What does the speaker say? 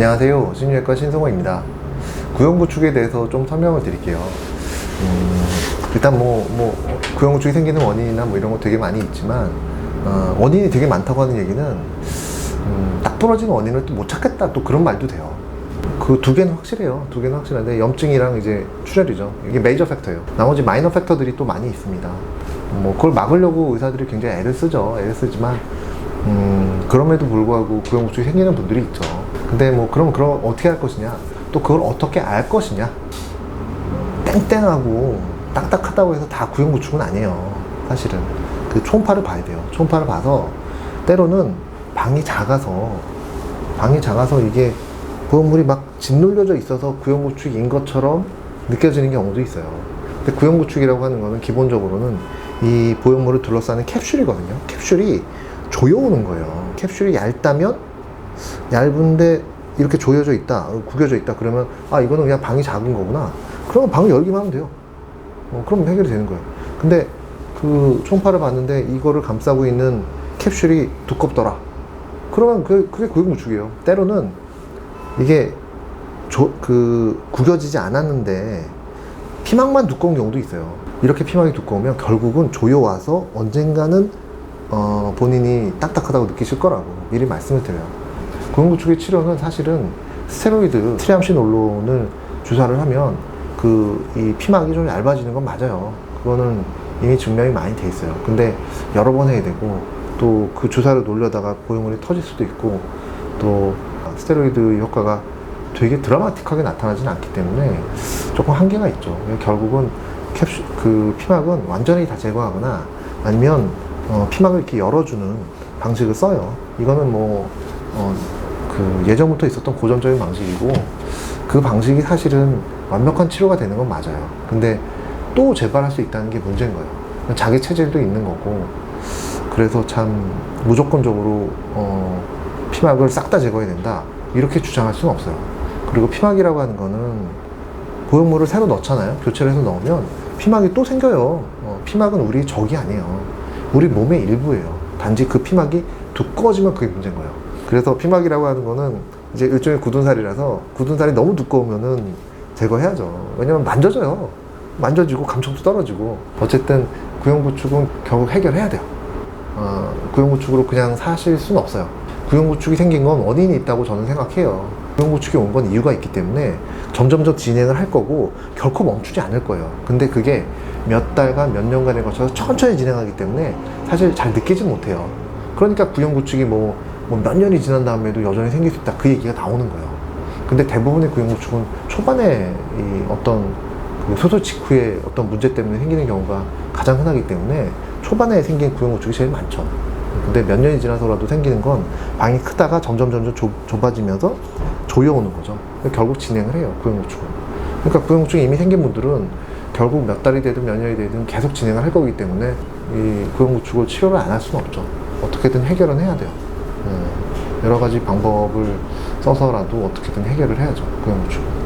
안녕하세요. 심리외과 신성호입니다. 구형구축에 대해서 좀 설명을 드릴게요. 일단 구형구축이 생기는 원인이나 이런 거 되게 많이 있지만, 원인이 되게 많다고 하는 얘기는, 딱 부러지는 원인을 또 못 찾겠다, 또 그런 말도 돼요. 그 두 개는 확실해요. 두 개는 확실한데, 염증이랑 이제 출혈이죠. 이게 메이저 팩터예요. 나머지 마이너 팩터들이 또 많이 있습니다. 그걸 막으려고 의사들이 굉장히 애를 쓰죠. 애를 쓰지만, 그럼에도 불구하고 구형구축이 생기는 분들이 있죠. 근데 그럼 어떻게 할 것이냐, 또 그걸 어떻게 알 것이냐. 땡땡하고 딱딱하다고 해서 다 구형구축은 아니에요. 사실은 그 초음파를 봐야 돼요. 초음파를 봐서 때로는 방이 작아서 이게 보형물이 막 짓눌려져 있어서 구형구축인 것처럼 느껴지는 경우도 있어요. 근데 구형구축이라고 하는 거는 기본적으로는 이 보형물을 둘러싸는 캡슐이거든요. 캡슐이 조여오는 거예요. 캡슐이 얇다면 얇은데 이렇게 조여져 있다, 구겨져 있다, 그러면 이거는 그냥 방이 작은 거구나. 그러면 방을 열기만 하면 돼요. 그럼 해결이 되는 거예요. 근데 그 초음파를 봤는데 이거를 감싸고 있는 캡슐이 두껍더라. 그러면 그게 구형구축이에요. 때로는 이게 구겨지지 않았는데 피막만 두꺼운 경우도 있어요. 이렇게 피막이 두꺼우면 결국은 조여와서 언젠가는 본인이 딱딱하다고 느끼실 거라고 미리 말씀을 드려요. 구형구축의 치료는 사실은 스테로이드, 트리암시놀론을 주사를 하면 이 피막이 좀 얇아지는 건 맞아요. 그거는 이미 증명이 많이 돼 있어요. 근데 여러 번 해야 되고, 또 그 주사를 놓으려다가 보형물이 터질 수도 있고, 또 스테로이드 효과가 되게 드라마틱하게 나타나지는 않기 때문에 조금 한계가 있죠. 결국은 피막은 완전히 다 제거하거나 아니면 피막을 이렇게 열어주는 방식을 써요. 이거는 예전부터 있었던 고전적인 방식이고, 그 방식이 사실은 완벽한 치료가 되는 건 맞아요. 근데 또 재발할 수 있다는 게 문제인 거예요. 자기 체질도 있는 거고, 그래서 참 무조건적으로 피막을 싹 다 제거해야 된다, 이렇게 주장할 수는 없어요. 그리고 피막이라고 하는 거는 보형물을 새로 넣잖아요. 교체를 해서 넣으면 피막이 또 생겨요. 피막은 우리 적이 아니에요. 우리 몸의 일부예요. 단지 그 피막이 두꺼워지면 그게 문제인 거예요. 그래서 피막이라고 하는 거는 이제 일종의 굳은살이라서, 굳은살이 너무 두꺼우면은 제거해야죠. 왜냐면 만져져요. 만져지고 감촉도 떨어지고. 어쨌든 구형구축은 결국 해결해야 돼요. 구형구축으로 그냥 사실 수는 없어요. 구형구축이 생긴 건 원인이 있다고 저는 생각해요. 구형구축이 온 건 이유가 있기 때문에 점점점 진행을 할 거고 결코 멈추지 않을 거예요. 근데 그게 몇 달간 몇 년간에 걸쳐서 천천히 진행하기 때문에 사실 잘 느끼지 못해요. 그러니까 구형구축이 몇 년이 지난 다음에도 여전히 생길 수 있다, 그 얘기가 나오는 거예요. 근데 대부분의 구형구축은 초반에 어떤 수술 직후에 어떤 문제 때문에 생기는 경우가 가장 흔하기 때문에 초반에 생긴 구형구축이 제일 많죠. 근데 몇 년이 지나서라도 생기는 건 방이 크다가 점점 좁아지면서 조여오는 거죠. 결국 진행을 해요, 구형구축은. 그러니까 구형구축이 이미 생긴 분들은 결국 몇 달이 되든 몇 년이 되든 계속 진행을 할 거기 때문에 이 구형구축을 치료를 안 할 수는 없죠. 어떻게든 해결은 해야 돼요. 여러 가지 방법을 써서라도 어떻게든 해결을 해야죠, 구형구축은.